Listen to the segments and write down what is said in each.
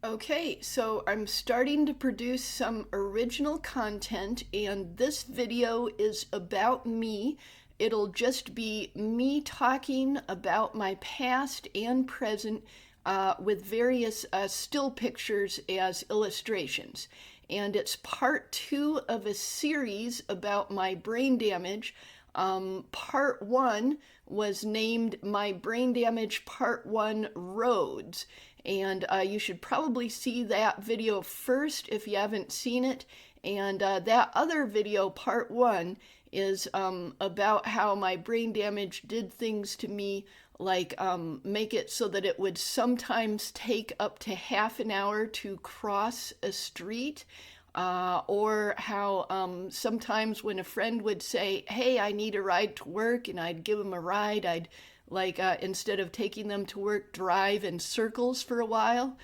Okay, so I'm starting to produce some original content, and this video is about me. It'll just be me talking about my past and present with various still pictures as illustrations. And it's part two of a series about my brain damage. Part one was named My Brain Damage Part One Roads. And you should probably see that video first if you haven't seen it. And that other video, part one, is about how my brain damage did things to me, like make it so that it would sometimes take up to half an hour to cross a street. Or how sometimes when a friend would say, "Hey, I need a ride to work," and I'd give them a ride, I'd instead of taking them to work, drive in circles for a while.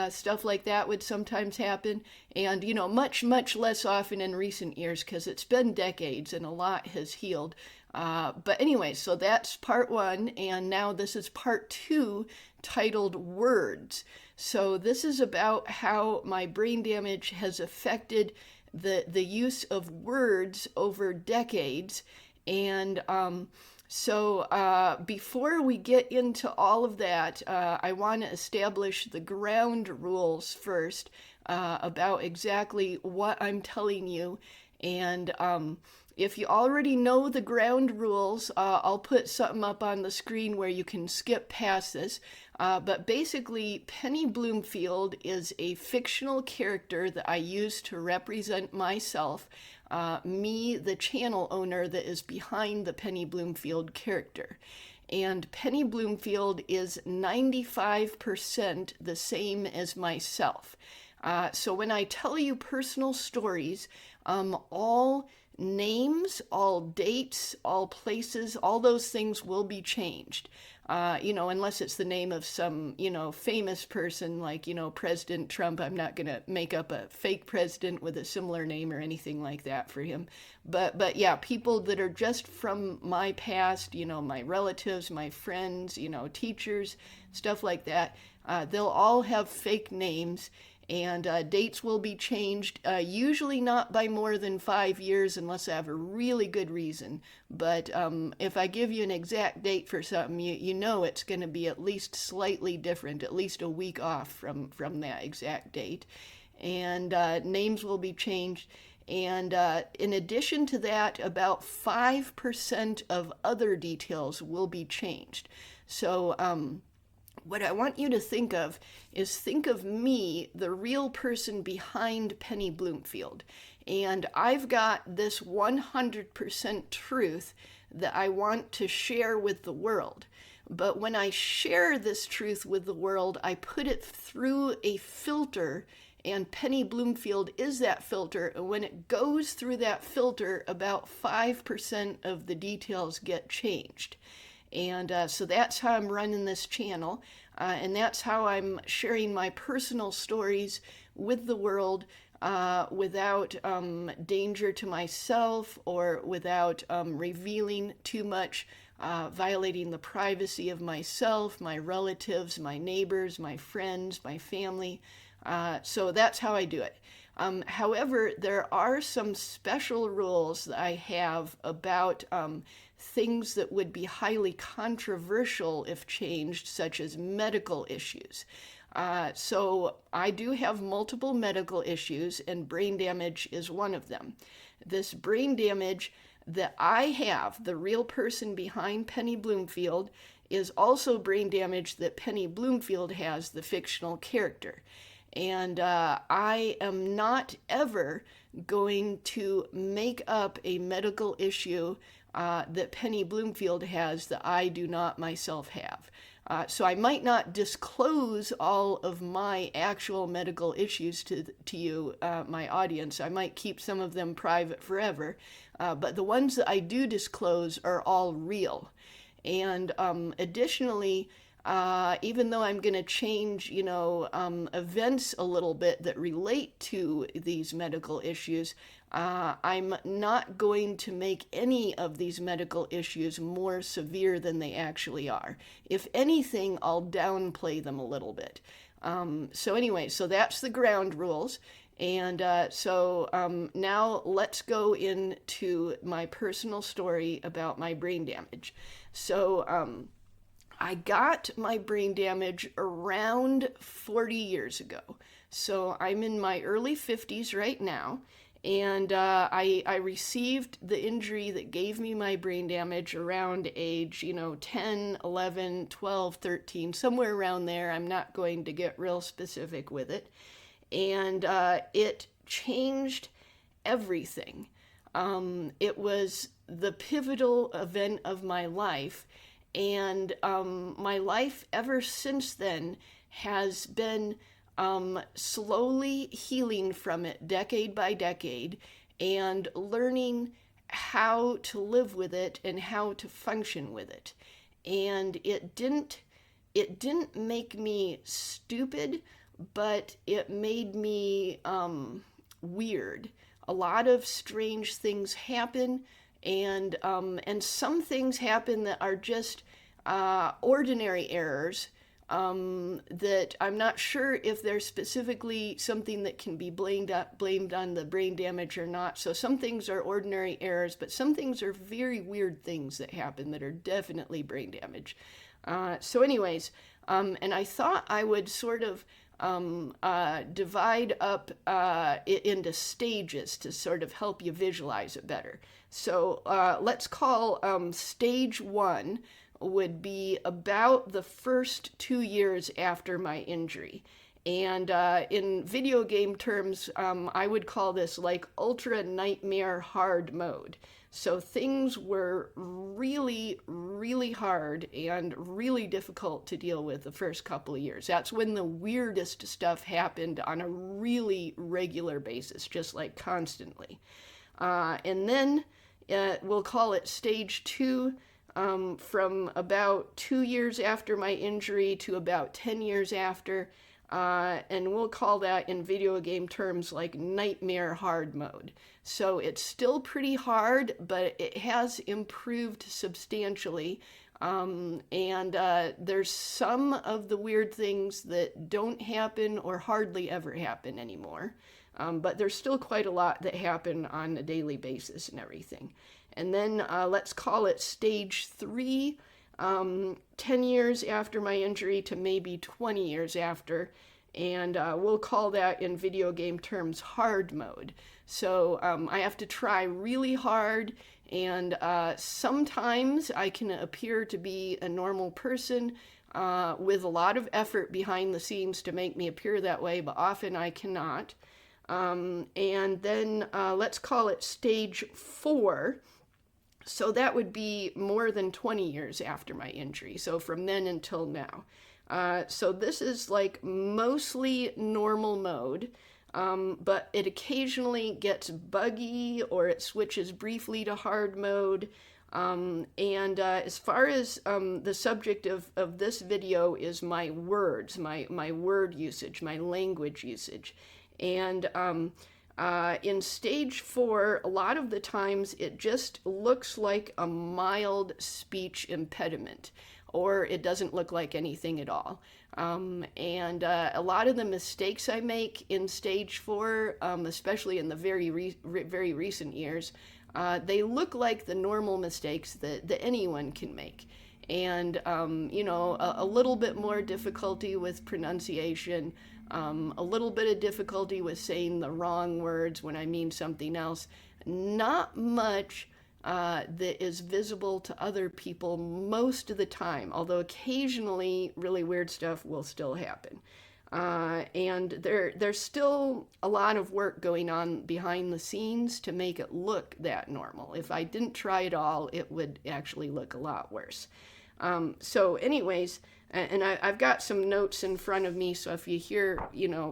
Stuff like that would sometimes happen. And, much, much less often in recent years because it's been decades and a lot has healed. But anyway, so that's part one. And now this is part two, titled Words. So this is about how my brain damage has affected the use of words over decades. And before we get into all of that, I want to establish the ground rules first about exactly what I'm telling you. And if you already know the ground rules, I'll put something up on the screen where you can skip past this. But basically, Penny Bloomfield is a fictional character that I use to represent myself, me, the channel owner that is behind the Penny Bloomfield character. And Penny Bloomfield is 95% the same as myself. So when I tell you personal stories, all names, all dates, all places, all those things will be changed. Unless it's the name of some, famous person like, President Trump. I'm not going to make up a fake president with a similar name or anything like that for him. But yeah, people that are just from my past, my relatives, my friends, teachers, stuff like that, they'll all have fake names. And dates will be changed, usually not by more than 5 years unless I have a really good reason. But if I give you an exact date for something, you know it's going to be at least slightly different, at least a week off from that exact date. And names will be changed. And in addition to that, about 5% of other details will be changed. So, what I want you to think of is think of me, the real person behind Penny Bloomfield. And I've got this 100% truth that I want to share with the world. But when I share this truth with the world, I put it through a filter, and Penny Bloomfield is that filter. And when it goes through that filter, about 5% of the details get changed. And so that's how I'm running this channel. And that's how I'm sharing my personal stories with the world without danger to myself or without revealing too much, violating the privacy of myself, my relatives, my neighbors, my friends, my family. So that's how I do it. However, there are some special rules that I have about things that would be highly controversial if changed, such as medical issues. So I do have multiple medical issues, and brain damage is one of them. This brain damage that I have, the real person behind Penny Bloomfield, is also brain damage that Penny Bloomfield has, the fictional character. And I am not ever going to make up a medical issue that Penny Bloomfield has that I do not myself have. So I might not disclose all of my actual medical issues to you, my audience. I might keep some of them private forever. But the ones that I do disclose are all real. And additionally, even though I'm going to change, events a little bit that relate to these medical issues, I'm not going to make any of these medical issues more severe than they actually are. If anything, I'll downplay them a little bit. So anyway, so that's the ground rules. And now let's go into my personal story about my brain damage. So I got my brain damage around 40 years ago. So I'm in my early 50s right now. And I received the injury that gave me my brain damage around age, 10, 11, 12, 13, somewhere around there. I'm not going to get real specific with it. And it changed everything. It was the pivotal event of my life. And my life ever since then has been slowly healing from it decade by decade and learning how to live with it and how to function with it. And it didn't make me stupid, but it made me weird. A lot of strange things happen, and some things happen that are just ordinary errors, that I'm not sure if they're specifically something that can be blamed on the brain damage or not. So some things are ordinary errors, but some things are very weird things that happen that are definitely brain damage. So anyways, and I thought I would sort of divide up it into stages to sort of help you visualize it better. So let's call stage one would be about the first 2 years after my injury. And in video game terms, I would call this like ultra nightmare hard mode. So things were really, really hard and really difficult to deal with the first couple of years. That's when the weirdest stuff happened on a really regular basis, just like constantly. And then we'll call it stage two, from about 2 years after my injury to about 10 years after. And we'll call that in video game terms like nightmare hard mode. So it's still pretty hard, but it has improved substantially. And there's some of the weird things that don't happen or hardly ever happen anymore. But there's still quite a lot that happen on a daily basis and everything. And then let's call it stage three, 10 years after my injury to maybe 20 years after. And we'll call that in video game terms hard mode. So I have to try really hard, and sometimes I can appear to be a normal person with a lot of effort behind the scenes to make me appear that way, but often I cannot. And then let's call it stage four. So that would be more than 20 years after my injury. So from then until now. So this is like mostly normal mode, but it occasionally gets buggy or it switches briefly to hard mode. And as far as the subject of this video is my words, my word usage, my language usage. And in stage four, a lot of the times it just looks like a mild speech impediment, or it doesn't look like anything at all. And a lot of the mistakes I make in stage four, especially in the very recent years, they look like the normal mistakes that anyone can make. And, a little bit more difficulty with pronunciation, a little bit of difficulty with saying the wrong words when I mean something else. Not much that is visible to other people most of the time, although occasionally really weird stuff will still happen. And there's still a lot of work going on behind the scenes to make it look that normal. If I didn't try it all, it would actually look a lot worse. So anyways, and I've got some notes in front of me, so if you hear,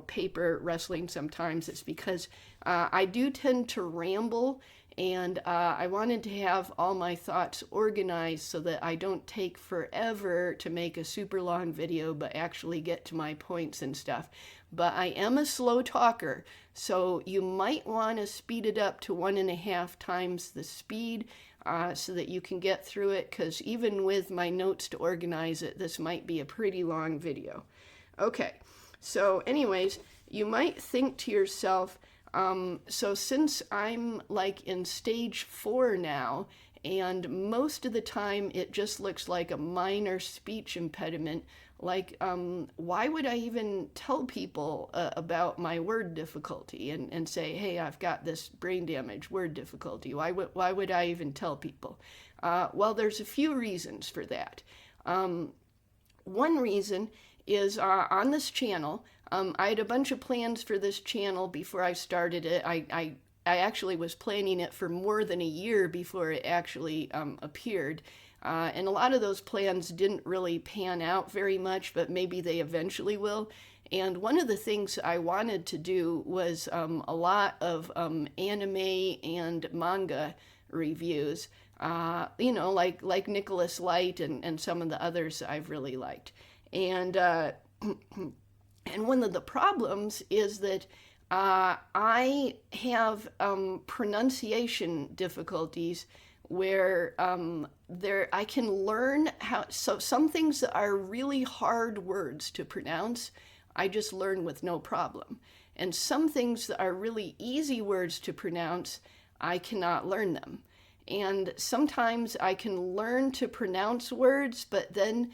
paper rustling sometimes, it's because I do tend to ramble, and I wanted to have all my thoughts organized so that I don't take forever to make a super long video, but actually get to my points and stuff. But I am a slow talker, so you might want to speed it up to 1.5 times the speed, so that you can get through it, because even with my notes to organize it, this might be a pretty long video. Okay, So, anyways, you might think to yourself, so since I'm like in stage 4 now, and most of the time it just looks like a minor speech impediment, like, why would I even tell people about my word difficulty and say, hey, I've got this brain damage, word difficulty? Why would I even tell people? Well, there's a few reasons for that. One reason is on this channel. I had a bunch of plans for this channel before I started it. I actually was planning it for more than a year before it actually appeared. And a lot of those plans didn't really pan out very much, but maybe they eventually will. And one of the things I wanted to do was a lot of anime and manga reviews. Like Nicholas Light and some of the others I've really liked. And and one of the problems is that I have pronunciation difficulties where I can learn how. So some things that are really hard words to pronounce, I just learn with no problem. And some things that are really easy words to pronounce, I cannot learn them. And sometimes I can learn to pronounce words, but then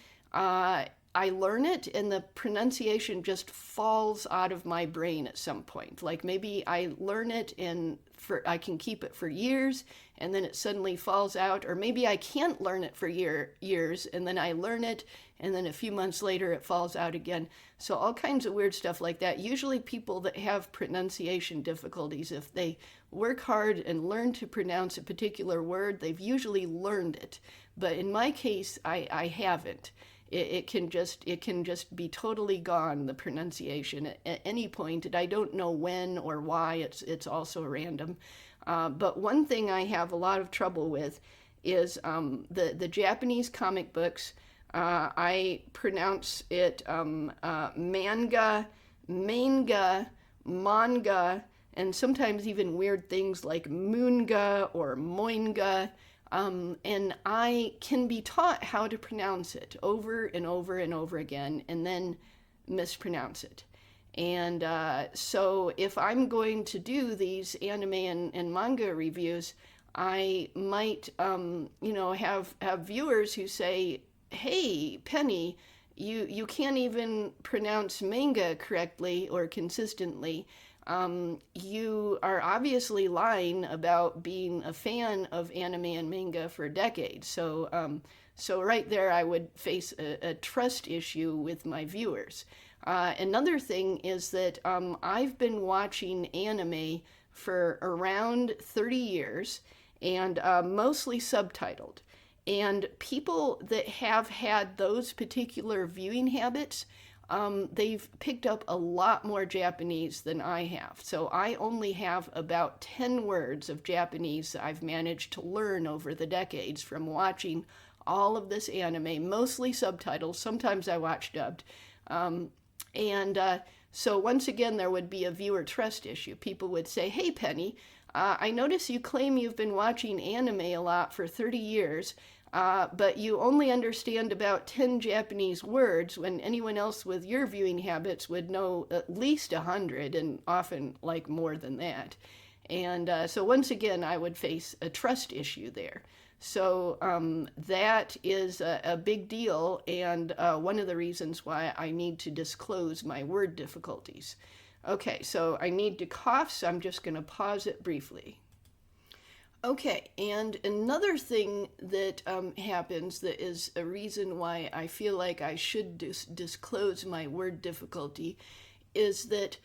I learn it and the pronunciation just falls out of my brain at some point. Like maybe I learn it and I can keep it for years and then it suddenly falls out, or maybe I can't learn it for years and then I learn it and then a few months later it falls out again. So all kinds of weird stuff like that. Usually people that have pronunciation difficulties, if they work hard and learn to pronounce a particular word, they've usually learned it. But in my case, I haven't. It can just be totally gone, the pronunciation at any point, and I don't know when or why. It's also random. But one thing I have a lot of trouble with is the Japanese comic books. I pronounce it manga, manga, and sometimes even weird things like moonga or moinga. And I can be taught how to pronounce it over and over and over again and then mispronounce it. And so if I'm going to do these anime and manga reviews, I might, have viewers who say, hey, Penny, you can't even pronounce manga correctly or consistently. You are obviously lying about being a fan of anime and manga for decades. So right there, I would face a trust issue with my viewers. Another thing is that I've been watching anime for around 30 years and mostly subtitled. And people that have had those particular viewing habits, they've picked up a lot more Japanese than I have. So I only have about 10 words of Japanese that I've managed to learn over the decades from watching all of this anime, mostly subtitles. Sometimes I watch dubbed. So once again, there would be a viewer trust issue. People would say, hey, Penny, I notice you claim you've been watching anime a lot for 30 years, but you only understand about 10 Japanese words when anyone else with your viewing habits would know at least 100 and often like more than that. And so once again, I would face a trust issue there. So that is a big deal and one of the reasons why I need to disclose my word difficulties. Okay, so I need to cough, so I'm just going to pause it briefly. Okay, and another thing that happens that is a reason why I feel like I should disclose my word difficulty is that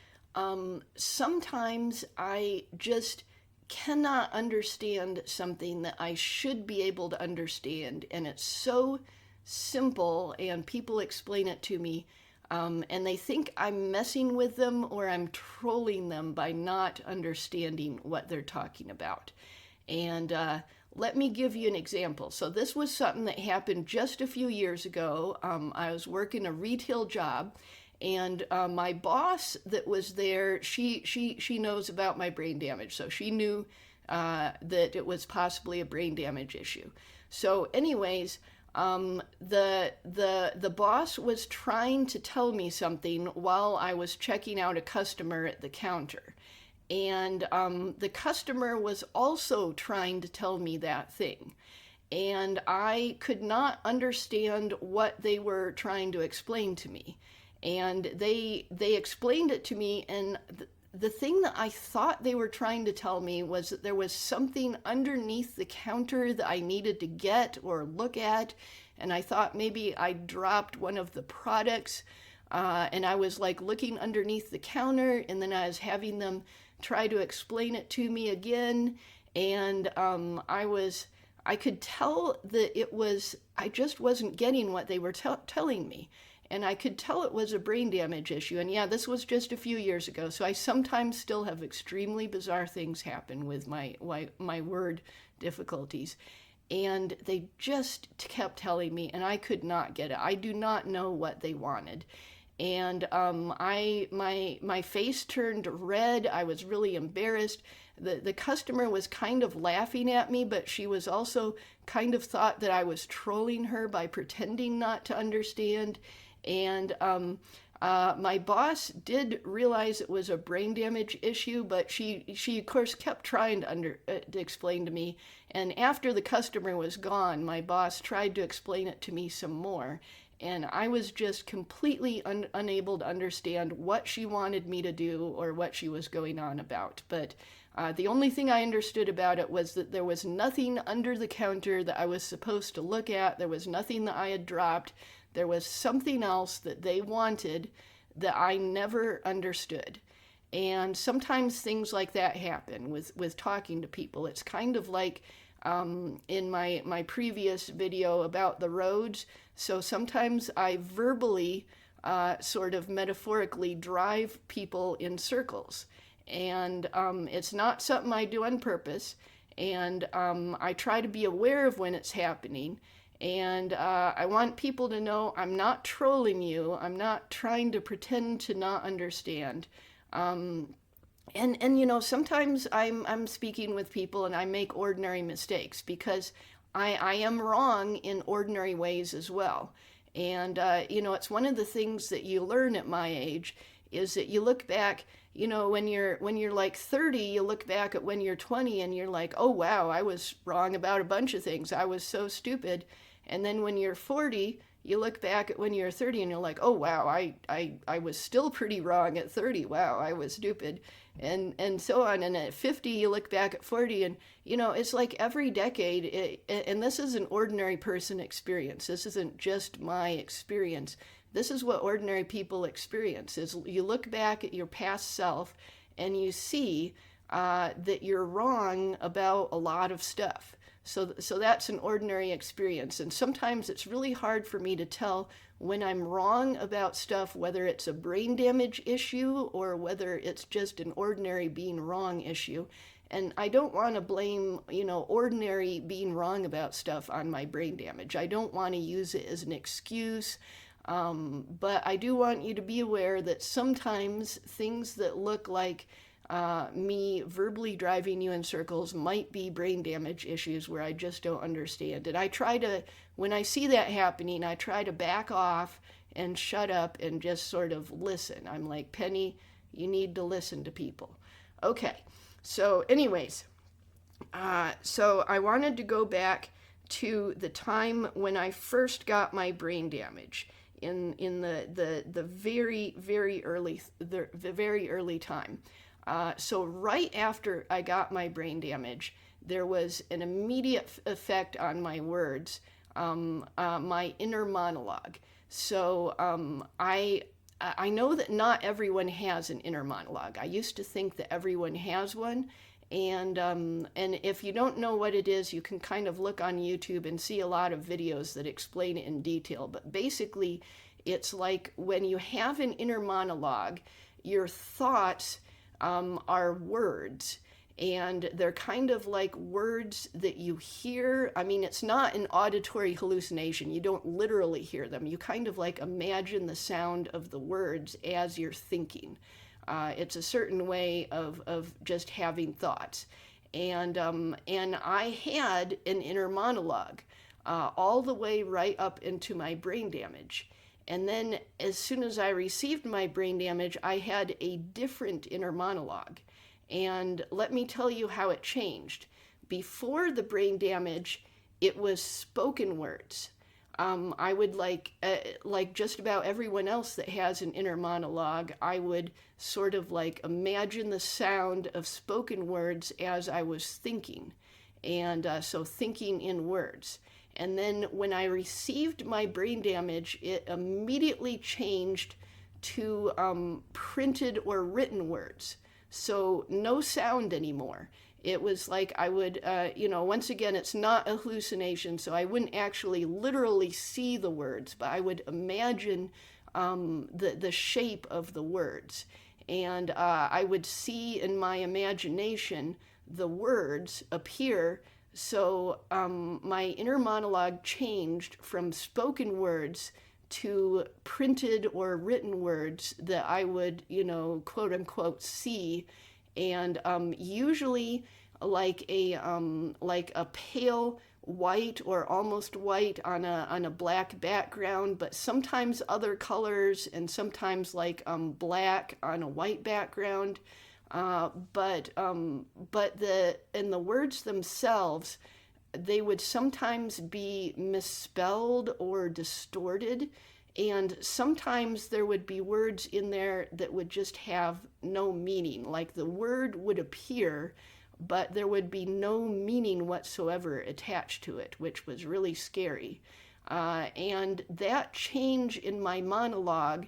sometimes I just cannot understand something that I should be able to understand, and it's so simple, and people explain it to me, and they think I'm messing with them or I'm trolling them by not understanding what they're talking about. And let me give you an example. So this was something that happened just a few years ago. I was working a retail job, and my boss that was there, she knows about my brain damage. So she knew that it was possibly a brain damage issue. So anyways, The boss was trying to tell me something while I was checking out a customer at the counter. And the customer was also trying to tell me that thing. And I could not understand what they were trying to explain to me. And they explained it to me, and the thing that I thought they were trying to tell me was that there was something underneath the counter that I needed to get or look at. And I thought maybe I dropped one of the products. And I was like looking underneath the counter, and then I was having them try to explain it to me again. And I could tell that I just wasn't getting what they were telling me. And I could tell it was a brain damage issue. And yeah, this was just a few years ago. So I sometimes still have extremely bizarre things happen with my word difficulties. And they just kept telling me, and I could not get it. I do not know what they wanted. And my face turned red. I was really embarrassed. The customer was kind of laughing at me, but she was also kind of thought that I was trolling her by pretending not to understand. And my boss did realize it was a brain damage issue, but she of course kept trying to explain to me. And after the customer was gone, my boss tried to explain it to me some more. And I was just completely unable to understand what she wanted me to do or what she was going on about. But the only thing I understood about it was that there was nothing under the counter that I was supposed to look at. There was nothing that I had dropped. There was something else that they wanted that I never understood. And sometimes things like that happen with talking to people. It's kind of like in my previous video about the roads. So sometimes I verbally, sort of metaphorically drive people in circles. And it's not something I do on purpose. And I try to be aware of when it's happening. And I want people to know I'm not trolling you. I'm not trying to pretend to not understand. And you know, sometimes I'm speaking with people and I make ordinary mistakes because I am wrong in ordinary ways as well. And you know, it's one of the things that you learn at my age is that you look back, you know, when you're like 30, you look back at when you're 20 and you're like, oh wow, I was wrong about a bunch of things. I was so stupid. And then when you're 40, you look back at when you're 30 and you're like, oh wow, I was still pretty wrong at 30. Wow, I was stupid. And so on. And at 50, you look back at 40, and you know, it's like every decade, and this is an ordinary person experience. This isn't just my experience. This is what ordinary people experience, is you look back at your past self and you see that you're wrong about a lot of stuff. So that's an ordinary experience. And sometimes it's really hard for me to tell when I'm wrong about stuff, whether it's a brain damage issue or whether it's just an ordinary being wrong issue. And I don't want to blame, you know, ordinary being wrong about stuff on my brain damage. I don't want to use it as an excuse. But I do want you to be aware that sometimes things that look like me verbally driving you in circles might be brain damage issues where I just don't understand. And I try to, when I see that happening, I try to back off and shut up and just sort of listen. I'm like, Penny, you need to listen to people. Okay, so anyways, so I wanted to go back to the time when I first got my brain damage in the very early time. So right after I got my brain damage, there was an immediate effect on my words, my inner monologue. So I know that not everyone has an inner monologue. I used to think that everyone has one. And if you don't know what it is, you can kind of look on YouTube and see a lot of videos that explain it in detail. But basically, it's like when you have an inner monologue, your thoughts are words, and they're kind of like words that you hear. I mean, it's not an auditory hallucination. You don't literally hear them. You kind of like imagine the sound of the words as you're thinking. It's a certain way of just having thoughts. And I had an inner monologue. all the way right up into my brain damage. And then as soon as I received my brain damage, I had a different inner monologue. And let me tell you how it changed. Before the brain damage, it was spoken words. I would like just about everyone else that has an inner monologue, I would sort of like imagine the sound of spoken words as I was thinking. And so thinking in words. And then when I received my brain damage, it immediately changed to printed or written words. So no sound anymore. It was like I would, once again, it's not a hallucination, so I wouldn't actually literally see the words, but I would imagine the shape of the words. And I would see in my imagination the words appear. So my inner monologue changed from spoken words to printed or written words that I would, quote unquote, see, and usually like a pale white or almost white on a black background, but sometimes other colors, and sometimes like black on a white background. But the words themselves, they would sometimes be misspelled or distorted, and sometimes there would be words in there that would just have no meaning. Like the word would appear, but there would be no meaning whatsoever attached to it, which was really scary. And that change in my monologue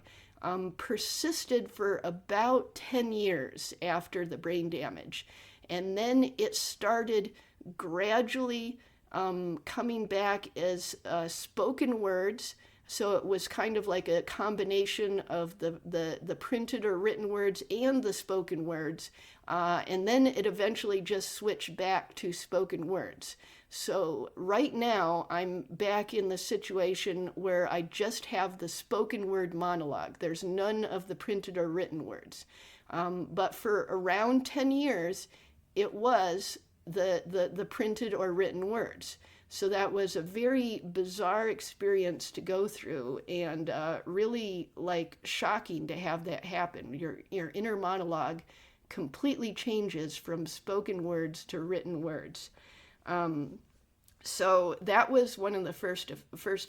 persisted for about 10 years after the brain damage. And then it started gradually coming back as spoken words. So it was kind of like a combination of the printed or written words and the spoken words. And then it eventually just switched back to spoken words. So right now, I'm back in the situation where I just have the spoken word monologue. There's none of the printed or written words. But for around 10 years, it was the printed or written words. So that was a very bizarre experience to go through, and really like shocking to have that happen. Your inner monologue completely changes from spoken words to written words. So that was one of the first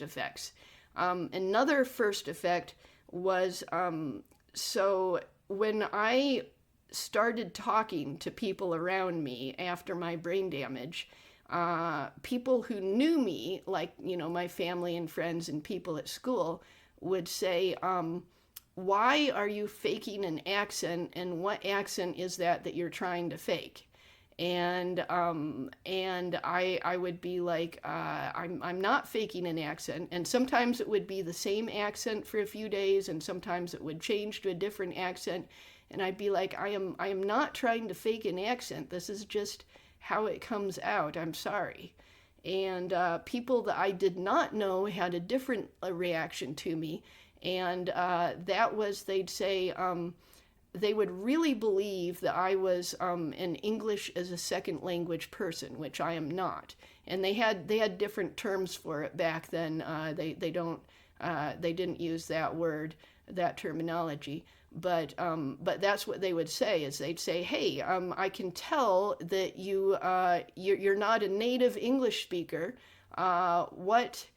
effects. Another first effect was so when I started talking to people around me after my brain damage, people who knew me, like, my family and friends and people at school, would say, why are you faking an accent, and what accent is that you're trying to fake? And I would be like, I'm not faking an accent. And sometimes it would be the same accent for a few days, and sometimes it would change to a different accent. And I'd be like, I am not trying to fake an accent. This is just how it comes out. I'm sorry. And people that I did not know had a different reaction to me. And that was, they'd say, they would really believe that I was an English as a second language person, which I am not. And they had different terms for it back then. They didn't use that word, that terminology. But that's what they would say, is they'd say, hey, I can tell that you're not a native English speaker. What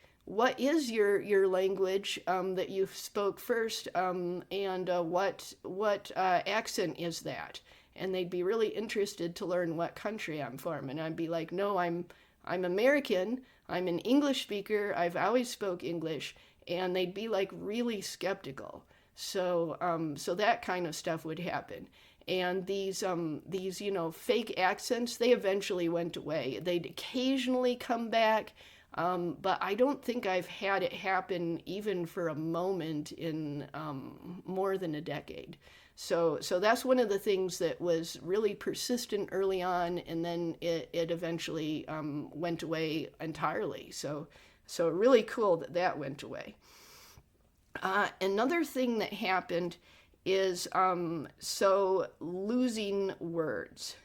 is your language that you spoke first, and what accent is that? And they'd be really interested to learn what country I'm from. And I'd be like, no, I'm American. I'm an English speaker. I've always spoke English. And they'd be like really skeptical. So that kind of stuff would happen. And these fake accents, they eventually went away. They'd occasionally come back, but I don't think I've had it happen even for a moment in more than a decade. So that's one of the things that was really persistent early on, and then it eventually went away entirely. So really cool that went away. Another thing that happened is losing words.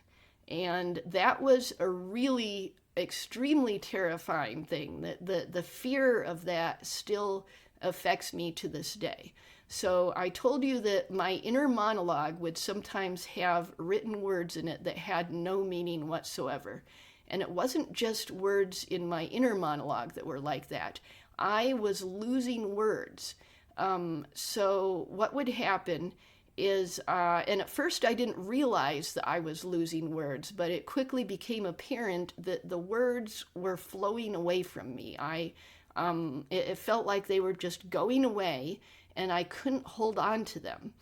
And that was a really extremely terrifying thing. The fear of that still affects me to this day. So I told you that my inner monologue would sometimes have written words in it that had no meaning whatsoever. And it wasn't just words in my inner monologue that were like that. I was losing words. So what would happen is, and at first I didn't realize that I was losing words, but it quickly became apparent that the words were flowing away from me. It felt like they were just going away, and I couldn't hold on to them.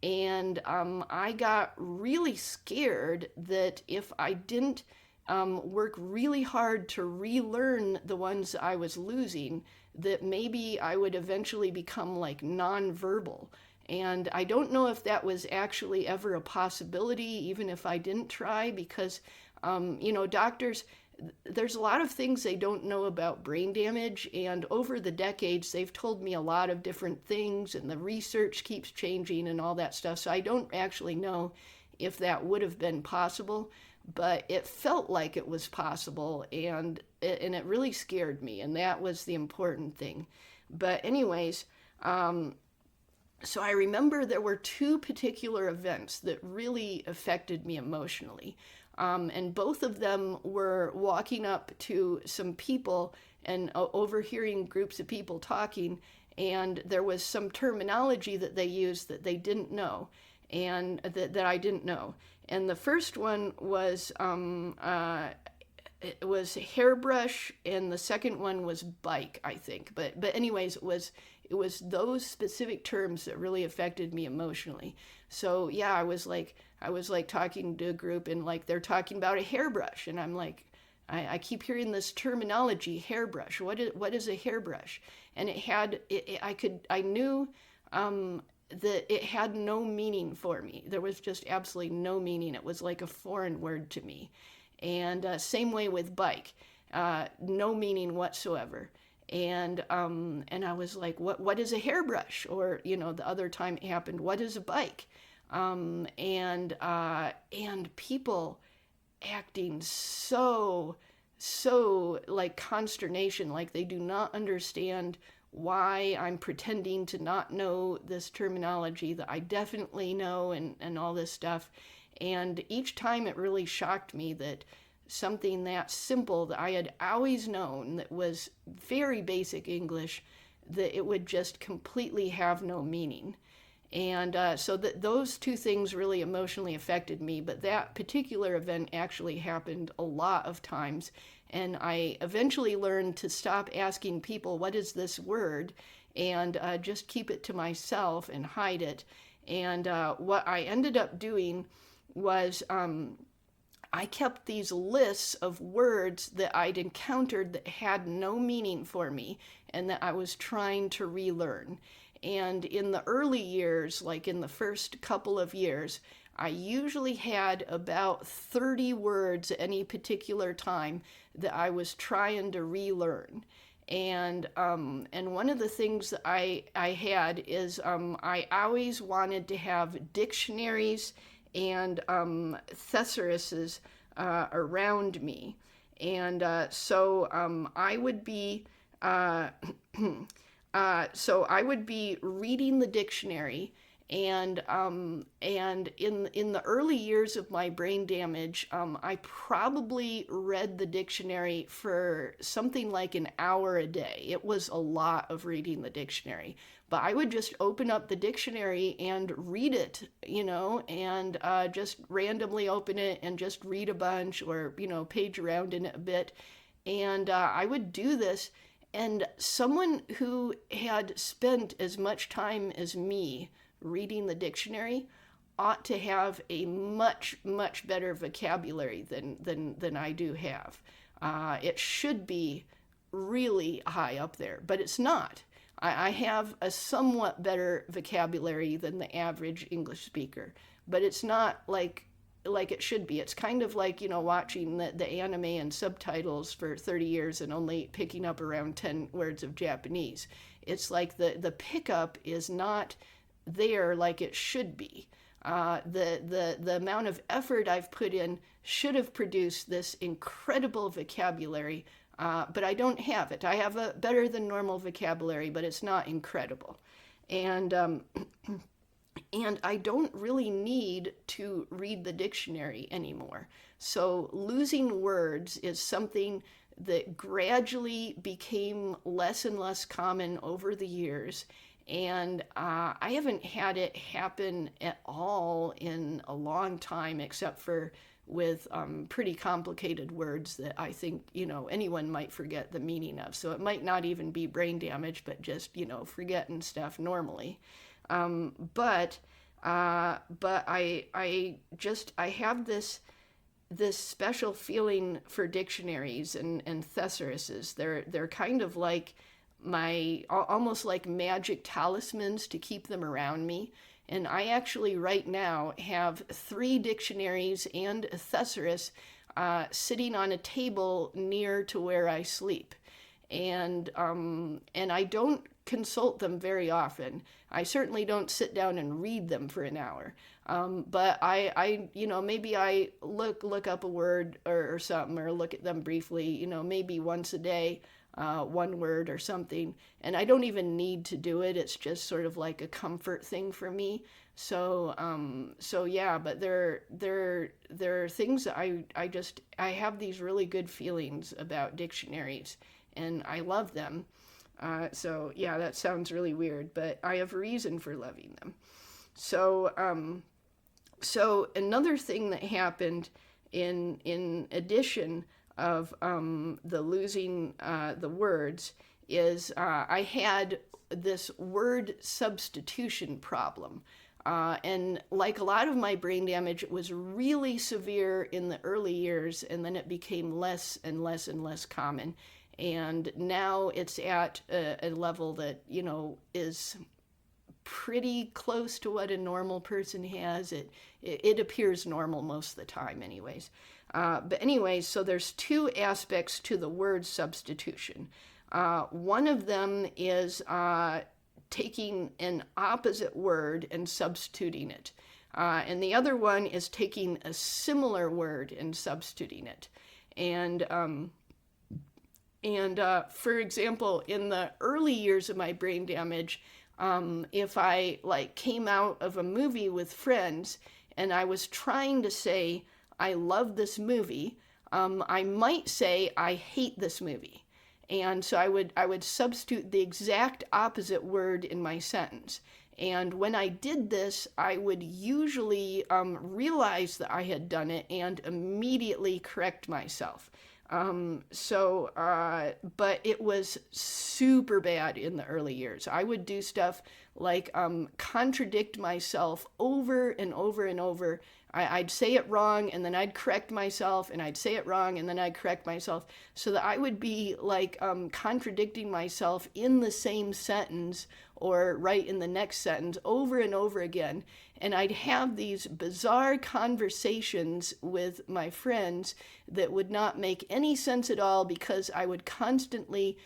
And I got really scared that if I didn't work really hard to relearn the ones I was losing, that maybe I would eventually become like nonverbal. And I don't know if that was actually ever a possibility, even if I didn't try, because, doctors, there's a lot of things they don't know about brain damage. And over the decades, they've told me a lot of different things, and the research keeps changing and all that stuff. So I don't actually know if that would have been possible, but it felt like it was possible, and it really scared me, and that was the important thing. But anyways, so I remember there were two particular events that really affected me emotionally. And both of them were walking up to some people and overhearing groups of people talking, and there was some terminology that they used that they didn't know, and that I didn't know. And the first one was it was hairbrush, and the second one was bike, I think. But anyways, it was those specific terms that really affected me emotionally. So yeah, I was like talking to a group, and like they're talking about a hairbrush, and I'm like, I keep hearing this terminology, hairbrush. What is a hairbrush? And I knew that it had no meaning for me. There was just absolutely no meaning. It was like a foreign word to me. And same way with bike, no meaning whatsoever. And I was like, what is a hairbrush? Or the other time it happened, what is a bike? And people acting so like consternation, like they do not understand why I'm pretending to not know this terminology that I definitely know, and all this stuff. And each time it really shocked me that something that simple that I had always known, that was very basic English, that it would just completely have no meaning. And so those two things really emotionally affected me. But that particular event actually happened a lot of times. And I eventually learned to stop asking people, what is this word? And just keep it to myself and hide it. And what I ended up doing was I kept these lists of words that I'd encountered that had no meaning for me and that I was trying to relearn. And in the early years, like in the first couple of years, I usually had about 30 words at any particular time that I was trying to relearn. And one of the things that I had is I always wanted to have dictionaries and thesauruses around me. And so I would be I would be reading the dictionary, and in the early years of my brain damage, I probably read the dictionary for something like an hour a day. It was a lot of reading the dictionary, but I would just open up the dictionary and read it, and just randomly open it and just read a bunch, or page around in it a bit, and I would do this. And someone who had spent as much time as me reading the dictionary ought to have a much, much better vocabulary than I do have. It should be really high up there, but it's not. I have a somewhat better vocabulary than the average English speaker, but it's not like it should be. It's kind of like, watching the anime and subtitles for 30 years and only picking up around 10 words of Japanese. It's like the pickup is not there like it should be. The amount of effort I've put in should have produced this incredible vocabulary, but I don't have it. I have a better than normal vocabulary, but it's not incredible. And and I don't really need to read the dictionary anymore. So losing words is something that gradually became less and less common over the years. And I haven't had it happen at all in a long time, except for with pretty complicated words that I think, anyone might forget the meaning of. So it might not even be brain damage, but just, forgetting stuff normally. But I have this special feeling for dictionaries and thesauruses. They're kind of like almost like magic talismans to keep them around me. And I actually right now have 3 dictionaries and a thesaurus sitting on a table near to where I sleep. And I don't consult them very often. I certainly don't sit down and read them for an hour. But maybe I look up a word or something, or look at them briefly, maybe once a day, one word or something. And I don't even need to do it. It's just sort of like a comfort thing for me. So yeah, but there are things that I have these really good feelings about dictionaries, and I love them. So yeah, that sounds really weird, but I have a reason for loving them. So another thing that happened in addition of the losing the words is I had this word substitution problem. And like a lot of my brain damage, it was really severe in the early years, and then it became less and less and less common. And now it's at a level that, is pretty close to what a normal person has. It appears normal most of the time anyways. But anyways, so there's 2 aspects to the word substitution. One of them is taking an opposite word and substituting it. And the other one is taking a similar word and substituting it. And for example, in the early years of my brain damage, if I came out of a movie with friends and I was trying to say, I love this movie, I might say, I hate this movie. And so I would substitute the exact opposite word in my sentence. And when I did this, I would usually realize that I had done it and immediately correct myself. But it was super bad in the early years. I would do stuff like contradict myself over and over and over. I'd say it wrong, and then I'd correct myself, and I'd say it wrong, and then I'd correct myself, so that I would be contradicting myself in the same sentence or right in the next sentence over and over again. And I'd have these bizarre conversations with my friends that would not make any sense at all, because I would constantly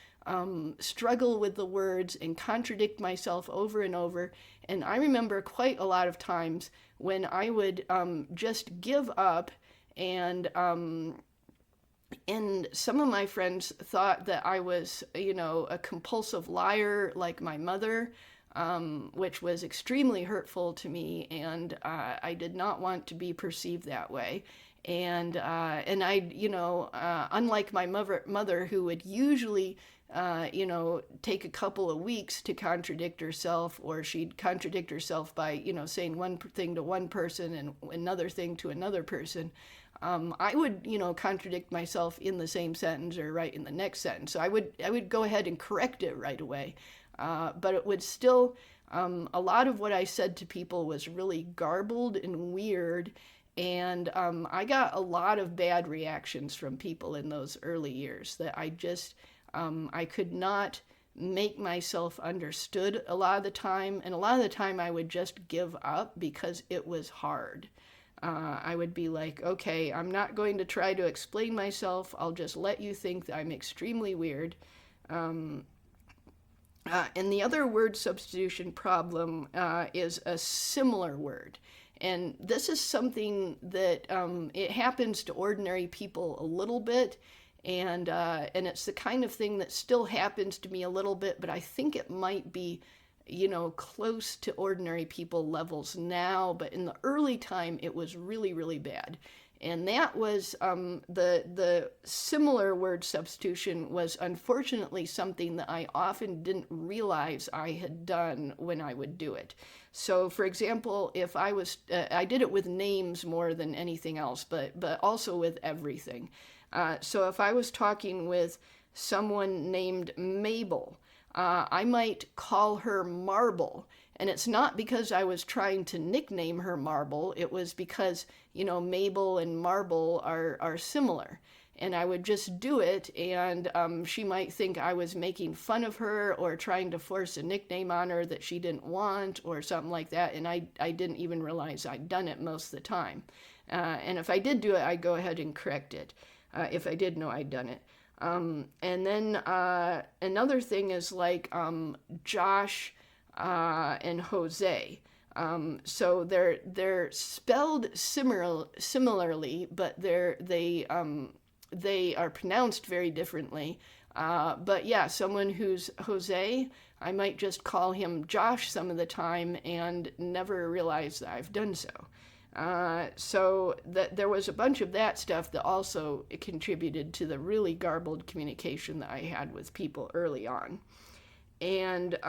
struggle with the words and contradict myself over and over. And I remember quite a lot of times when I would just give up, and some of my friends thought that I was, a compulsive liar like my mother, which was extremely hurtful to me, and I did not want to be perceived that way. And I, unlike my mother, who would usually, take a couple of weeks to contradict herself, or she'd contradict herself by, saying one thing to one person and another thing to another person. I would, contradict myself in the same sentence or right in the next sentence. So I would go ahead and correct it right away. But it would still, a lot of what I said to people was really garbled and weird. And I got a lot of bad reactions from people in those early years that I could not make myself understood a lot of the time. And a lot of the time I would just give up because it was hard. I would be like, okay, I'm not going to try to explain myself. I'll just let you think that I'm extremely weird. And the other word substitution problem is a similar word. And this is something that it happens to ordinary people a little bit, and it's the kind of thing that still happens to me a little bit, but I think it might be, close to ordinary people levels now. But in the early time, it was really, really bad. And that was the similar word substitution was unfortunately something that I often didn't realize I had done when I would do it. So, for example, if I did it with names more than anything else, but also with everything. So if I was talking with someone named Mabel, I might call her Marble. And it's not because I was trying to nickname her Marble. It was because, Mabel and Marble are similar. And I would just do it, and she might think I was making fun of her or trying to force a nickname on her that she didn't want or something like that. And I didn't even realize I'd done it most of the time. And if I did do it, I'd go ahead and correct it if I did know I'd done it. And then another thing is like Josh and Jose. So they're spelled similarly, but they are pronounced very differently. But yeah, someone who's Jose, I might just call him Josh some of the time and never realize that I've done so. So there was a bunch of that stuff that also contributed to the really garbled communication that I had with people early on. And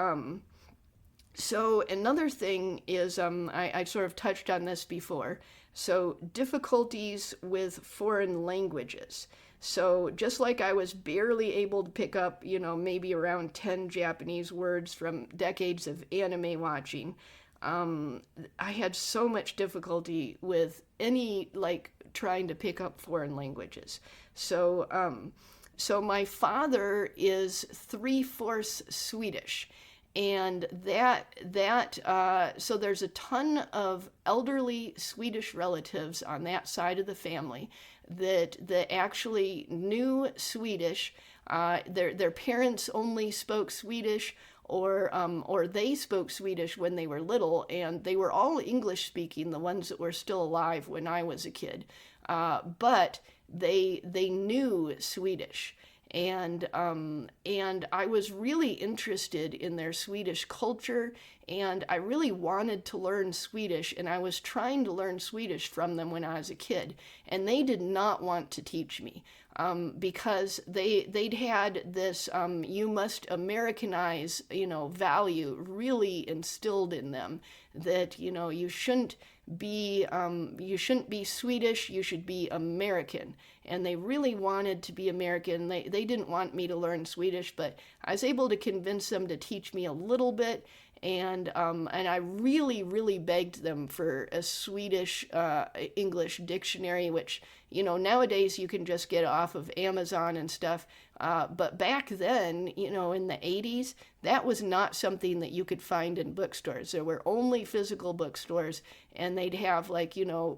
so another thing is, I sort of touched on this before, so difficulties with foreign languages. So just like I was barely able to pick up, maybe around 10 Japanese words from decades of anime watching, I had so much difficulty with trying to pick up foreign languages. So my father is 3/4 Swedish, and so there's a ton of elderly Swedish relatives on that side of the family that actually knew Swedish. Their parents only spoke Swedish, or they spoke Swedish when they were little, and they were all English speaking, the ones that were still alive when I was a kid. But they knew Swedish. And I was really interested in their Swedish culture, and I really wanted to learn Swedish, and I was trying to learn Swedish from them when I was a kid, and they did not want to teach me. Because they'd had this you must Americanize value really instilled in them, that you shouldn't be Swedish, you should be American. And they really wanted to be American. They didn't want me to learn Swedish, but I was able to convince them to teach me a little bit. And I really, really begged them for a Swedish English dictionary, which, nowadays you can just get off of Amazon and stuff. But back then, in the 80s, that was not something that you could find in bookstores. There were only physical bookstores, and they'd have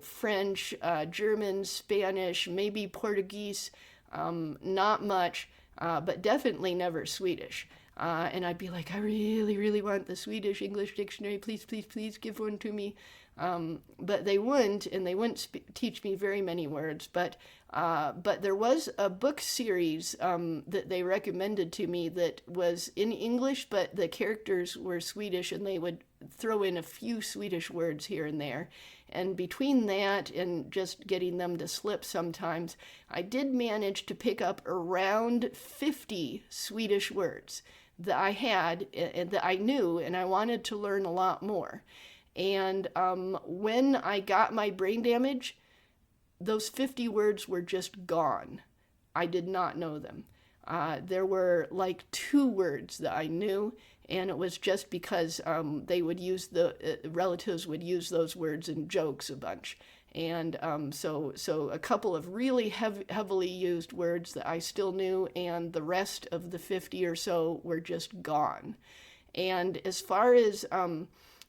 French, German, Spanish, maybe Portuguese, not much, but definitely never Swedish. And I'd be like, I really, really want the Swedish English dictionary. Please, please, please give one to me. But they wouldn't, and they wouldn't teach me very many words. But there was a book series that they recommended to me that was in English, but the characters were Swedish, and they would throw in a few Swedish words here and there. And between that and just getting them to slip sometimes, I did manage to pick up around 50 Swedish words that I had and that I knew, and I wanted to learn a lot more. And when I got my brain damage, those 50 words were just gone. I did not know them. There were 2 words that I knew, and it was just because they would use relatives would use those words in jokes a bunch. And so a couple of really heavily used words that I still knew, and the rest of the 50 or so were just gone. And as far as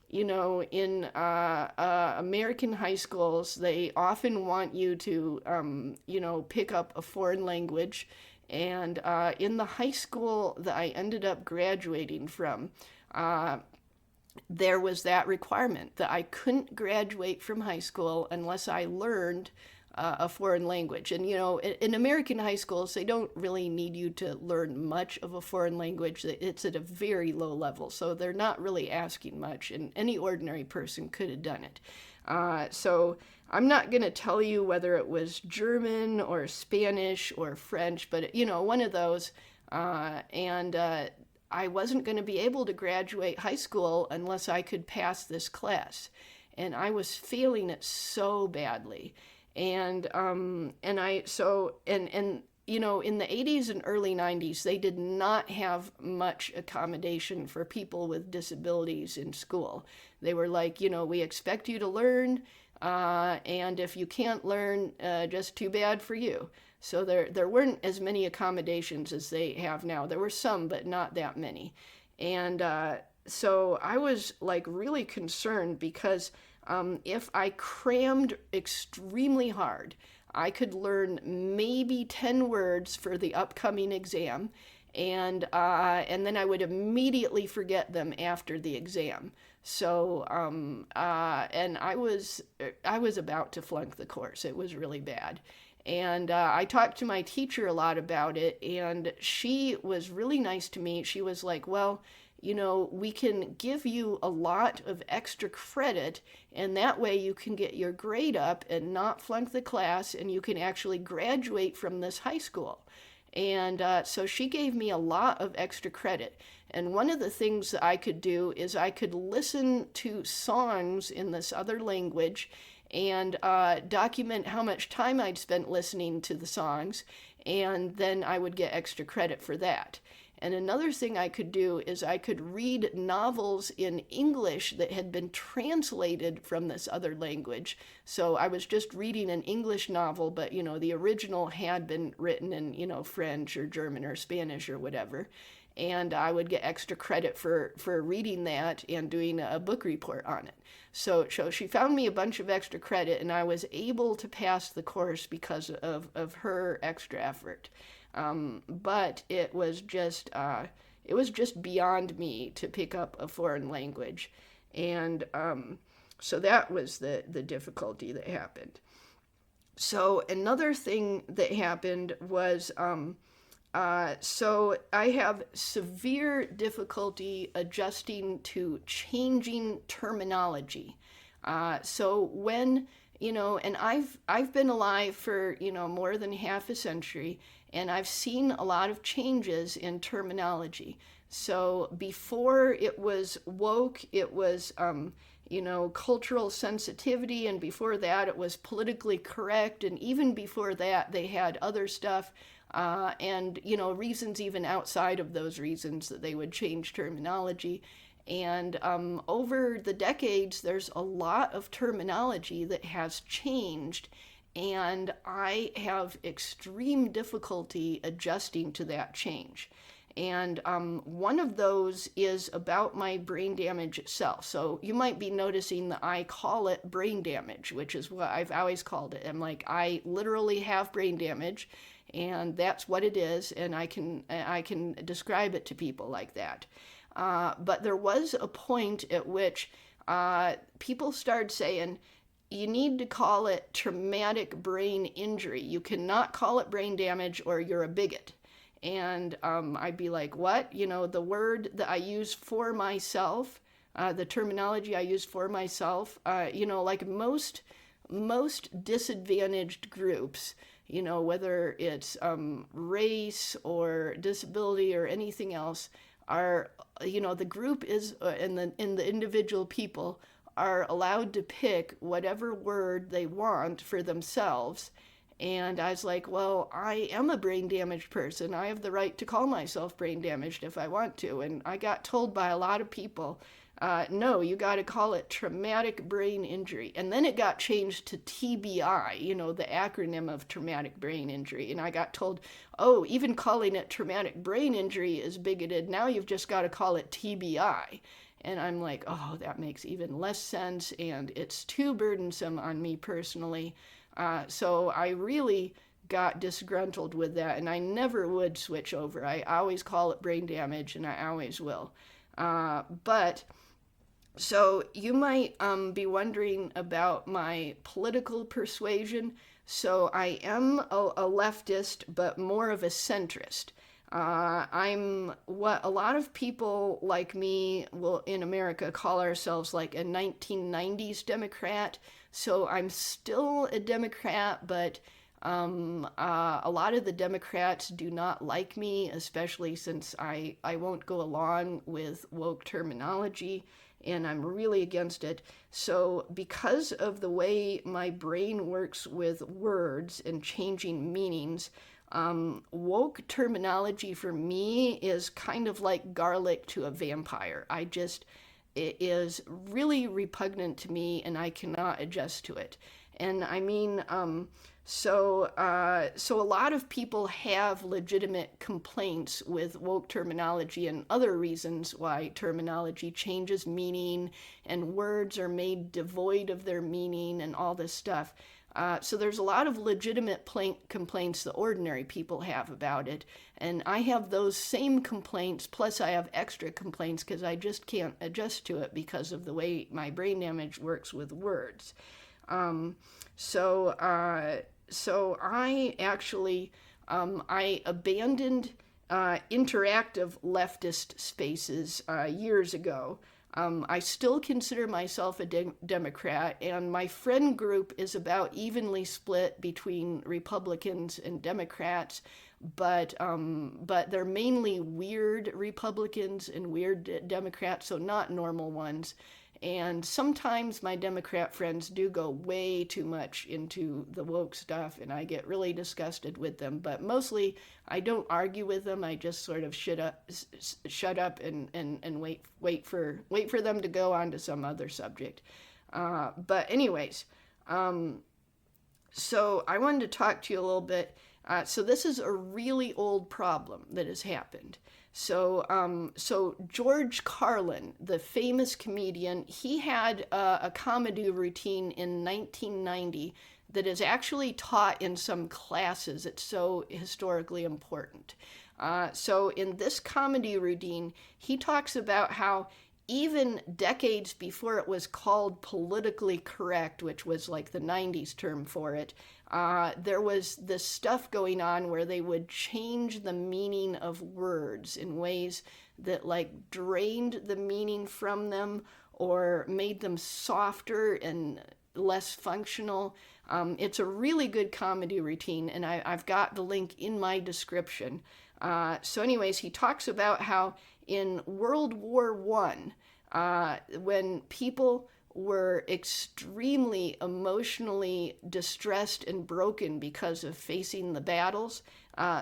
in American high schools, they often want you to, pick up a foreign language. And in the high school that I ended up graduating from, there was that requirement that I couldn't graduate from high school unless I learned a foreign language. And, in American high schools, they don't really need you to learn much of a foreign language. It's at a very low level, so they're not really asking much, and any ordinary person could have done it. So I'm not going to tell you whether it was German or Spanish or French, but, one of those. And I wasn't going to be able to graduate high school unless I could pass this class. And I was failing it so badly. In the 80s and early 90s, they did not have much accommodation for people with disabilities in school. They were like, we expect you to learn, and if you can't learn, just too bad for you. So there weren't as many accommodations as they have now. There were some, but not that many. And so I was like really concerned because if I crammed extremely hard, I could learn maybe 10 words for the upcoming exam, and then I would immediately forget them after the exam. So and I was about to flunk the course. It was really bad. And I talked to my teacher a lot about it, and she was really nice to me. She was like, well, we can give you a lot of extra credit, and that way you can get your grade up and not flunk the class, and you can actually graduate from this high school. And so she gave me a lot of extra credit. And one of the things that I could do is I could listen to songs in this other language and document how much time I'd spent listening to the songs, and then I would get extra credit for that. And another thing I could do is I could read novels in English that had been translated from this other language. So I was just reading an English novel, but, the original had been written in, French or German or Spanish or whatever. And I would get extra credit for reading that and doing a book report on it. So she found me a bunch of extra credit, and I was able to pass the course because of her extra effort. But it was just beyond me to pick up a foreign language. And so that was the difficulty that happened. So another thing that happened was so I have severe difficulty adjusting to changing terminology. So when, and I've been alive for, more than half a century, and I've seen a lot of changes in terminology. So before it was woke, it was, cultural sensitivity, and before that it was politically correct, and even before that they had other stuff. And reasons even outside of those reasons that they would change terminology. And over the decades, there's a lot of terminology that has changed, and I have extreme difficulty adjusting to that change. And one of those is about my brain damage itself. So you might be noticing that I call it brain damage, which is what I've always called it. I'm like, I literally have brain damage, and that's what it is, and I can describe it to people like that. But there was a point at which people started saying, you need to call it traumatic brain injury. You cannot call it brain damage or you're a bigot. And I'd be like, what? The word that I use for myself, the terminology I use for myself, like most disadvantaged groups, whether it's race or disability or anything else, are, the group is, and the individual people are allowed to pick whatever word they want for themselves. And I was like, well, I am a brain damaged person. I have the right to call myself brain damaged if I want to. And I got told by a lot of people, no, you got to call it traumatic brain injury. And then it got changed to TBI, the acronym of traumatic brain injury. And I got told, oh, even calling it traumatic brain injury is bigoted. Now you've just got to call it TBI. And I'm like, oh, that makes even less sense, and it's too burdensome on me personally. So I really got disgruntled with that, and I never would switch over. I always call it brain damage, and I always will. But So you might be wondering about my political persuasion. So I am a leftist, but more of a centrist. I'm what a lot of people like me will in America call ourselves like a 1990s Democrat. So I'm still a Democrat, but a lot of the Democrats do not like me, especially since I won't go along with woke terminology, and I'm really against it. So, because of the way my brain works with words and changing meanings, woke terminology for me is kind of like garlic to a vampire. It is really repugnant to me, and I cannot adjust to it. And I mean, so a lot of people have legitimate complaints with woke terminology and other reasons why terminology changes meaning and words are made devoid of their meaning and all this stuff. So there's a lot of legitimate complaints the ordinary people have about it, and I have those same complaints. Plus, I have extra complaints because I just can't adjust to it because of the way my brain damage works with words. Um, so, uh, so I actually I abandoned interactive leftist spaces years ago. I still consider myself a Democrat, and my friend group is about evenly split between Republicans and Democrats. But they're mainly weird Republicans and weird Democrats, so not normal ones. And sometimes my Democrat friends do go way too much into the woke stuff, and I get really disgusted with them. But mostly, I don't argue with them. I just sort of shut up, and wait for them to go on to some other subject. But anyways, so I wanted to talk to you a little bit. So this is a really old problem that has happened. So George Carlin, the famous comedian, he had a comedy routine in 1990 that is actually taught in some classes. It's so historically important. So in this comedy routine, he talks about how even decades before it was called politically correct, which was like the 90s term for it, there was this stuff going on where they would change the meaning of words in ways that like drained the meaning from them or made them softer and less functional. It's a really good comedy routine, and I've got the link in my description. So, anyways, he talks about how in World War One, when people were extremely emotionally distressed and broken because of facing the battles,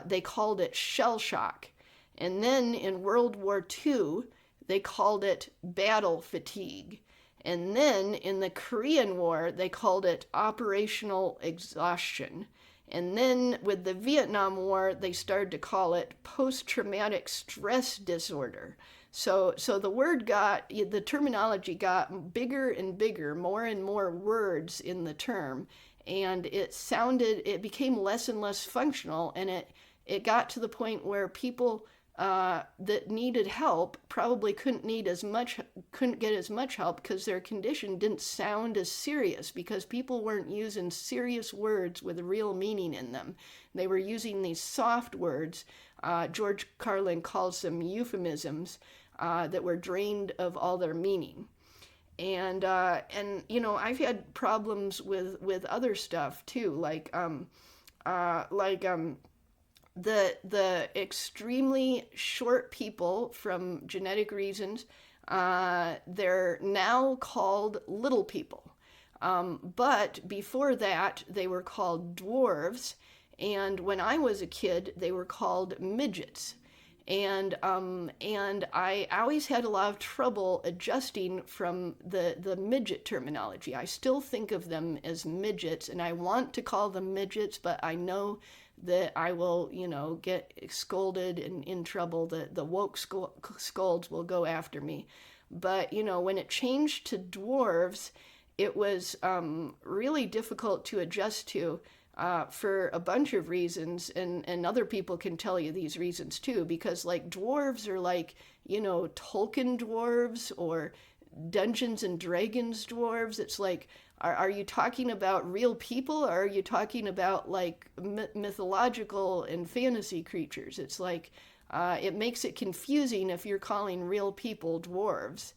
they called it shell shock. And then in World War Two, they called it battle fatigue. And then in the Korean War, they called it operational exhaustion. And then with the Vietnam War, they started to call it post-traumatic stress disorder. So the terminology got bigger and bigger, more and more words in the term, and it became less and less functional, and it got to the point where people that needed help probably couldn't get as much help because their condition didn't sound as serious because people weren't using serious words with real meaning in them. They were using these soft words. George Carlin calls them euphemisms that were drained of all their meaning. And I've had problems with other stuff too, the extremely short people from genetic reasons, they're now called little people. But before that, they were called dwarves, and when I was a kid, they were called midgets. And I always had a lot of trouble adjusting from the midget terminology. I still think of them as midgets, and I want to call them midgets, but I know that I will, get scolded and in trouble. The woke scolds will go after me. But, when it changed to dwarves, it was really difficult to adjust to for a bunch of reasons. And other people can tell you these reasons too, because like dwarves are like, Tolkien dwarves or Dungeons and Dragons dwarves. It's like, are you talking about real people, or are you talking about like mythological and fantasy creatures? It's like, it makes it confusing if you're calling real people dwarves.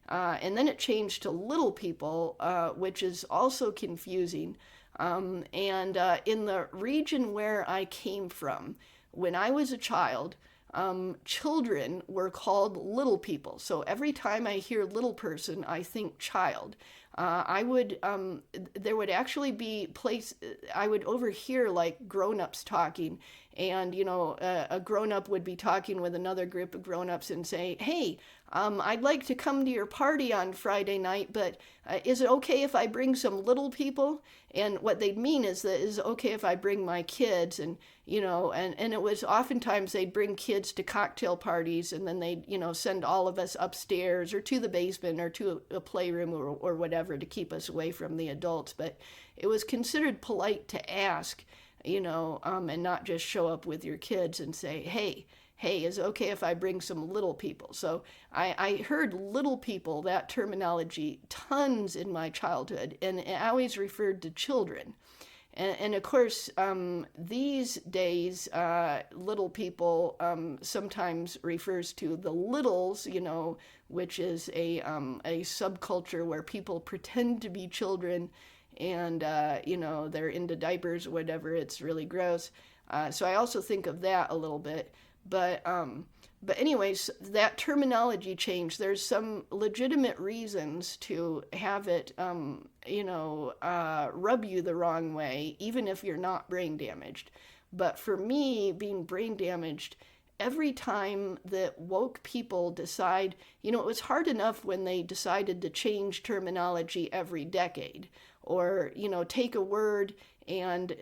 And then it changed to little people, which is also confusing. And in the region where I came from, when I was a child, children were called little people. So every time I hear little person, I think child. There would actually be I would overhear like grown-ups talking, and a grown-up would be talking with another group of grown-ups and say, hey, I'd like to come to your party on Friday night, but is it okay if I bring some little people? And what they'd mean is that is it okay if I bring my kids? And and it was oftentimes they'd bring kids to cocktail parties, and then they'd send all of us upstairs or to the basement or to a playroom or whatever to keep us away from the adults. But it was considered polite to ask, and not just show up with your kids and say, hey, is it okay if I bring some little people? So I heard little people, that terminology, tons in my childhood, and I always referred to children. And of course, these days, little people sometimes refers to the littles, which is a subculture where people pretend to be children, and they're into diapers or whatever. It's really gross. So I also think of that a little bit. But anyways, that terminology change. There's some legitimate reasons to have it, rub you the wrong way, even if you're not brain damaged. But for me, being brain damaged, every time that woke people decide, it was hard enough when they decided to change terminology every decade, or, take a word and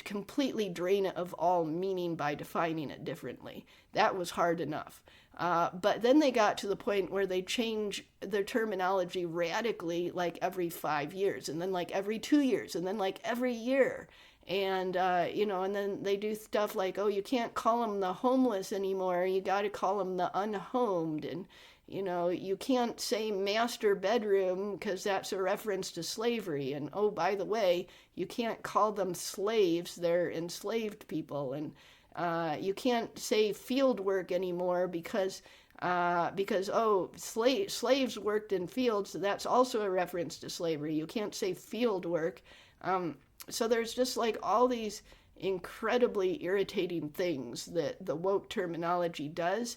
completely drain it of all meaning by defining it differently. That was hard enough. But then they got to the point where they change their terminology radically, like every 5 years, and then like every 2 years, and then like every year. And, and then they do stuff like, oh, you can't call them the homeless anymore. You got to call them the unhomed. And, you can't say master bedroom because that's a reference to slavery. And, oh, by the way, you can't call them slaves. They're enslaved people. And you can't say field work anymore because slaves worked in fields. So that's also a reference to slavery. You can't say field work. So there's just like all these incredibly irritating things that the woke terminology does,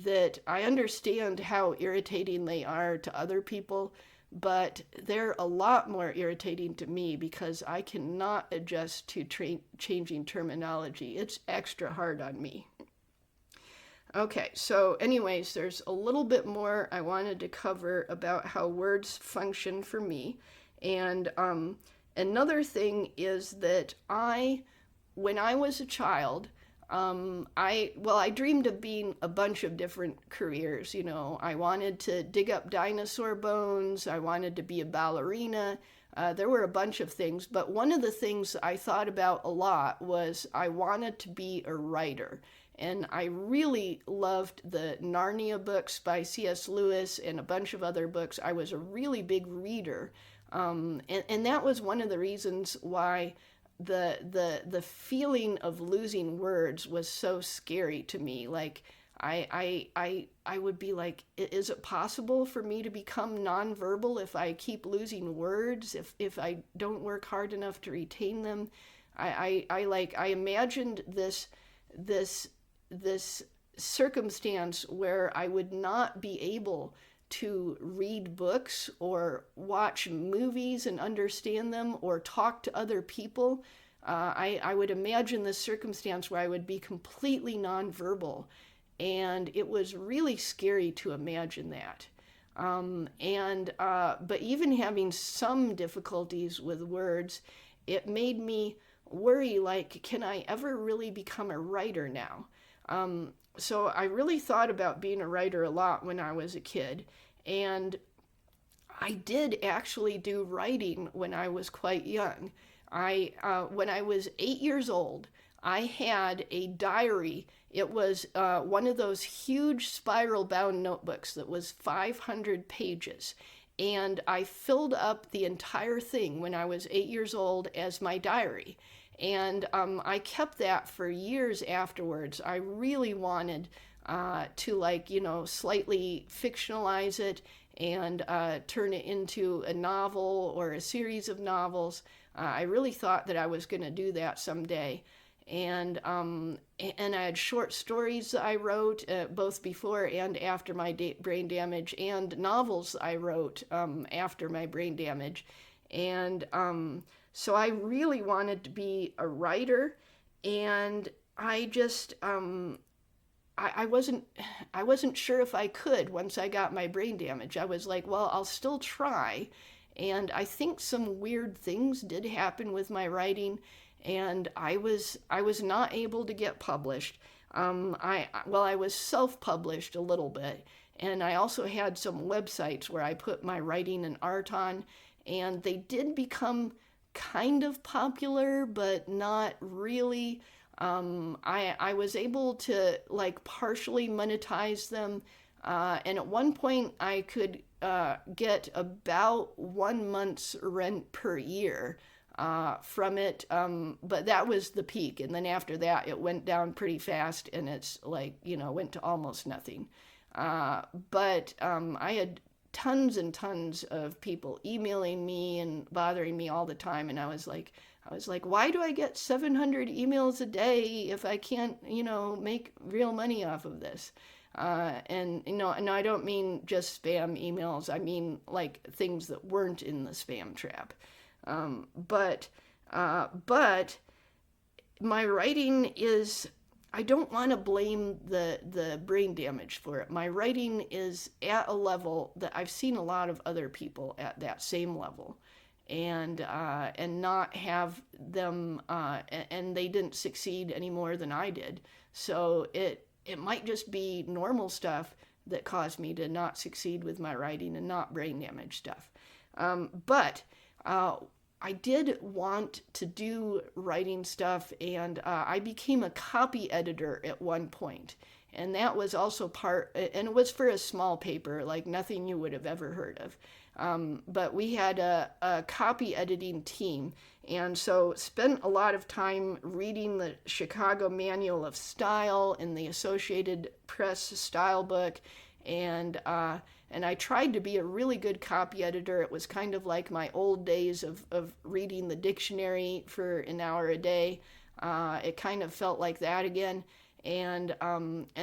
that I understand how irritating they are to other people, but they're a lot more irritating to me because I cannot adjust to changing terminology. It's extra hard on me. Okay, so anyways, there's a little bit more I wanted to cover about how words function for me. And another thing is that when I was a child, I dreamed of being a bunch of different careers. I wanted to dig up dinosaur bones. I wanted to be a ballerina. There were a bunch of things, but one of the things I thought about a lot was I wanted to be a writer. And I really loved the Narnia books by C.S. Lewis and a bunch of other books. I was a really big reader. And that was one of the reasons why the feeling of losing words was so scary to me. Like I would be like, is it possible for me to become nonverbal if I keep losing words, if I don't work hard enough to retain them? I imagined this circumstance where I would not be able to read books or watch movies and understand them or talk to other people. I would imagine this circumstance where I would be completely nonverbal, and it was really scary to imagine that. But even having some difficulties with words, it made me worry, like, can I ever really become a writer now? So I really thought about being a writer a lot when I was a kid, and I did actually do writing when I was quite young. When I was 8 years old, I had a diary. It was one of those huge spiral bound notebooks that was 500 pages. And I filled up the entire thing when I was 8 years old as my diary. And I kept that for years afterwards. I really wanted to, like, slightly fictionalize it and turn it into a novel or a series of novels. I really thought that I was going to do that someday. And I had short stories I wrote both before and after my brain damage, and novels I wrote after my brain damage. And so I really wanted to be a writer, and I just I wasn't sure if I could once I got my brain damage. I was like, well, I'll still try. And I think some weird things did happen with my writing, and I was not able to get published. I was self-published a little bit, and I also had some websites where I put my writing and art on, and they did become kind of popular, but not really. I was able to, like, partially monetize them, and at one point I could get about 1 month's rent per year from it, but that was the peak, and then after that it went down pretty fast, and it's like, went to almost nothing. But I had tons and tons of people emailing me and bothering me all the time, and I was like, why do I get 700 emails a day if I can't, make real money off of this? And I don't mean just spam emails. I mean, like, things that weren't in the spam trap. But my writing is, I don't want to blame the brain damage for it. My writing is at a level that I've seen a lot of other people at that same level, and not have them, and they didn't succeed any more than I did. So it might just be normal stuff that caused me to not succeed with my writing, and not brain damage stuff. But I did want to do writing stuff, and I became a copy editor at one point. And that was also and it was for a small paper, like nothing you would have ever heard of. But we had a copy editing team, and so spent a lot of time reading the Chicago Manual of Style and the Associated Press style book, and I tried to be a really good copy editor. It was kind of like my old days of reading the dictionary for an hour a day. It kind of felt like that again, and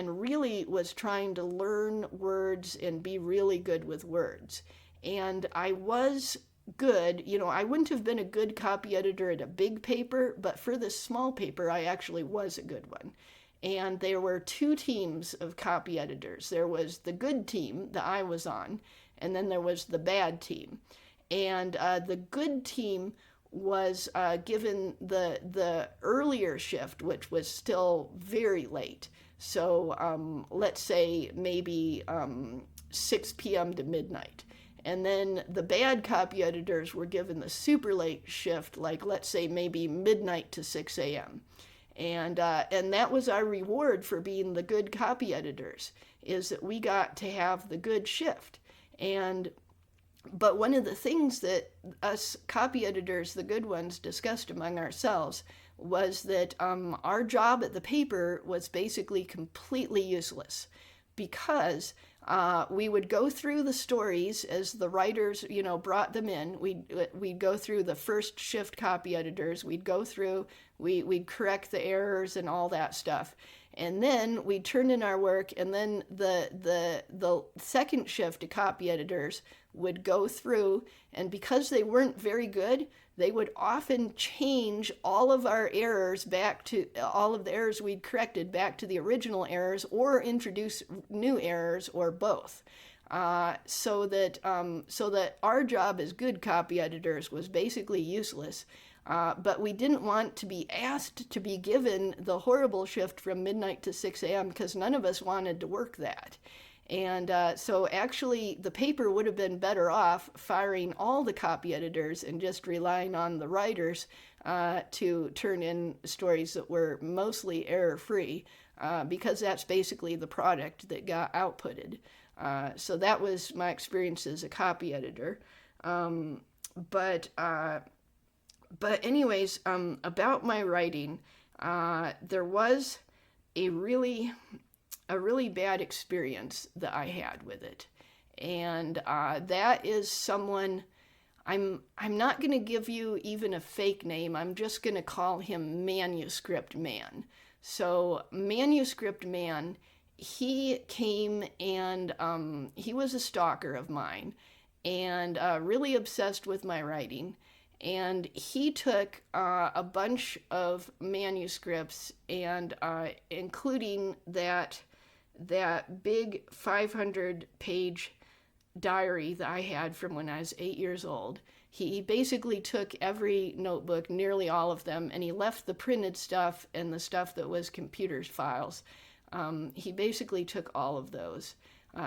really was trying to learn words and be really good with words. And I was good. I wouldn't have been a good copy editor at a big paper, but for this small paper, I actually was a good one. And there were two teams of copy editors. There was the good team that I was on, and then there was the bad team. And the good team was given the earlier shift, which was still very late. So let's say maybe 6 p.m. to midnight. And then the bad copy editors were given the super late shift, like let's say maybe midnight to 6 a.m. And that was our reward for being the good copy editors, is that we got to have the good shift. But one of the things that us copy editors, the good ones, discussed among ourselves was that our job at the paper was basically completely useless, because we would go through the stories as the writers, brought them in. We'd go through the first shift copy editors. We'd correct the errors and all that stuff. And then we'd turn in our work, and then the second shift of copy editors would go through, and because they weren't very good, they would often change all of our errors all of the errors we'd corrected back to the original errors, or introduce new errors, or both. So that our job as good copy editors was basically useless. But we didn't want to be asked to be given the horrible shift from midnight to 6 a.m. because none of us wanted to work that. And so actually, the paper would have been better off firing all the copy editors and just relying on the writers to turn in stories that were mostly error-free, because that's basically the product that got outputted. So that was my experience as a copy editor. Um, but anyways, about my writing, there was a really bad experience that I had with it, and that is someone. I'm not going to give you even a fake name. I'm just going to call him Manuscript Man. So Manuscript Man, he came and he was a stalker of mine, and really obsessed with my writing. And he took a bunch of manuscripts, and including that big 500-page diary that I had from when I was 8 years old. He basically took every notebook, nearly all of them, and he left the printed stuff and the stuff that was computer files. He basically took all of those,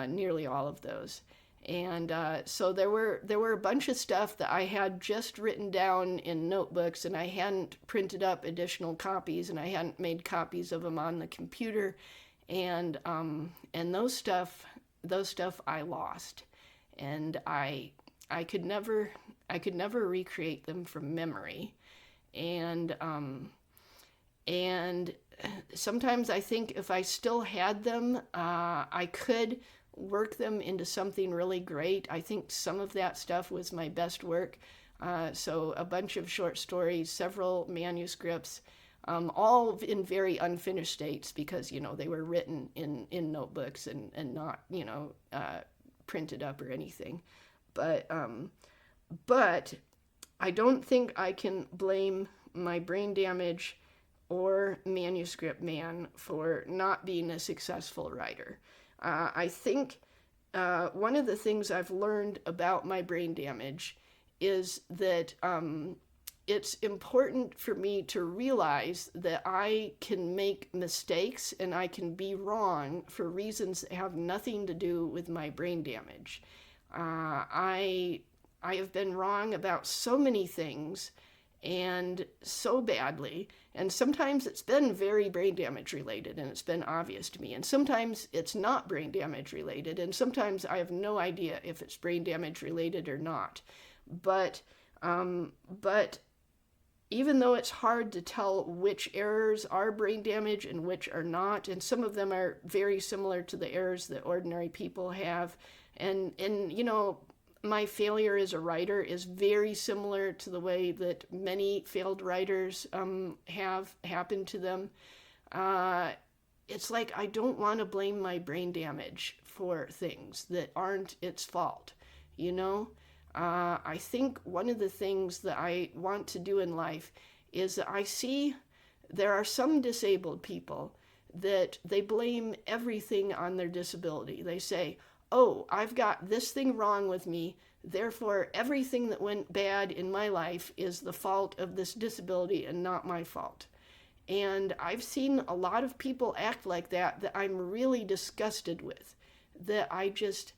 nearly all of those. And so there were a bunch of stuff that I had just written down in notebooks, and I hadn't printed up additional copies, and I hadn't made copies of them on the computer, and those stuff I lost, and I could never recreate them from memory, and sometimes I think if I still had them, I could work them into something really great. I think some of that stuff was my best work. So a bunch of short stories, several manuscripts, all in very unfinished states because, they were written in notebooks and not, printed up or anything. But I don't think I can blame my brain damage or Manuscript Man for not being a successful writer. I think one of the things I've learned about my brain damage is that it's important for me to realize that I can make mistakes and I can be wrong for reasons that have nothing to do with my brain damage. I have been wrong about so many things and so badly, and sometimes it's been very brain damage related and it's been obvious to me, and sometimes it's not brain damage related, and sometimes I have no idea if it's brain damage related or not. But even though it's hard to tell which errors are brain damage and which are not, and some of them are very similar to the errors that ordinary people have, and my failure as a writer is very similar to the way that many failed writers have happened to them. It's like I don't want to blame my brain damage for things that aren't its fault, I think one of the things that I want to do in life is that I see there are some disabled people that they blame everything on their disability. They say, oh, I've got this thing wrong with me, therefore everything that went bad in my life is the fault of this disability and not my fault. And I've seen a lot of people act like that I'm really disgusted with. That I just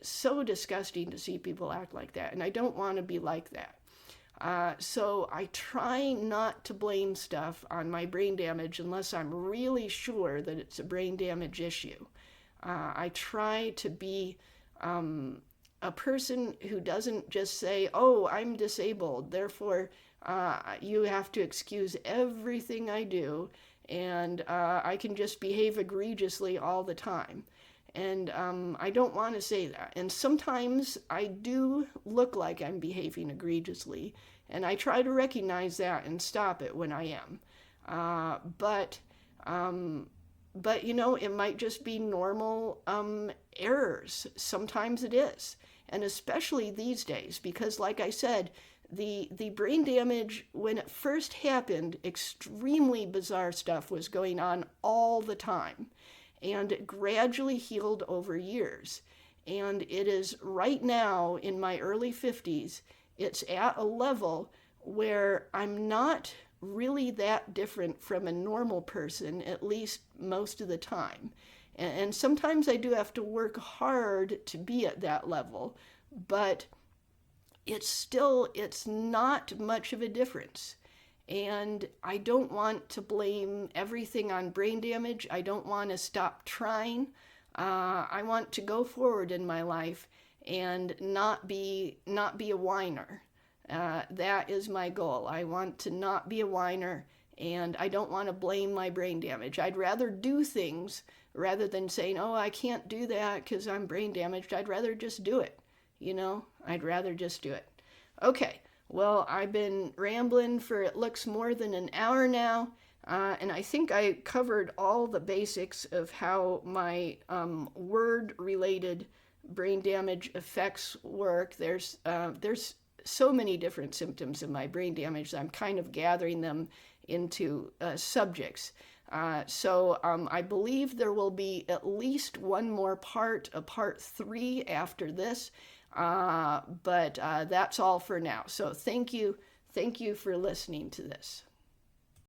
so disgusting to see people act like that, and I don't want to be like that. So I try not to blame stuff on my brain damage unless I'm really sure that it's a brain damage issue. I try to be a person who doesn't just say, oh, I'm disabled, therefore you have to excuse everything I do, and I can just behave egregiously all the time. And I don't want to say that. And sometimes I do look like I'm behaving egregiously, and I try to recognize that and stop it when I am. But it might just be normal errors. Sometimes it is. And especially these days, because like I said, the brain damage, when it first happened, extremely bizarre stuff was going on all the time. And it gradually healed over years. And it is right now, in my early 50s, it's at a level where I'm not really that different from a normal person, at least most of the time. And sometimes I do have to work hard to be at that level, but it's not much of a difference. And I don't want to blame everything on brain damage. I don't want to stop trying. I want to go forward in my life and not be a whiner. That is my goal. I want to not be a whiner, and I don't want to blame my brain damage. I'd rather do things rather than saying, "Oh, I can't do that because I'm brain damaged." I'd rather just do it. I'd rather just do it. Okay, well, I've been rambling for it looks more than an hour now, and I think I covered all the basics of how my word related brain damage effects work. There's so many different symptoms of my brain damage. I'm kind of gathering them into subjects. So I believe there will be at least one more part, a part 3 after this. But that's all for now. So thank you for listening to this.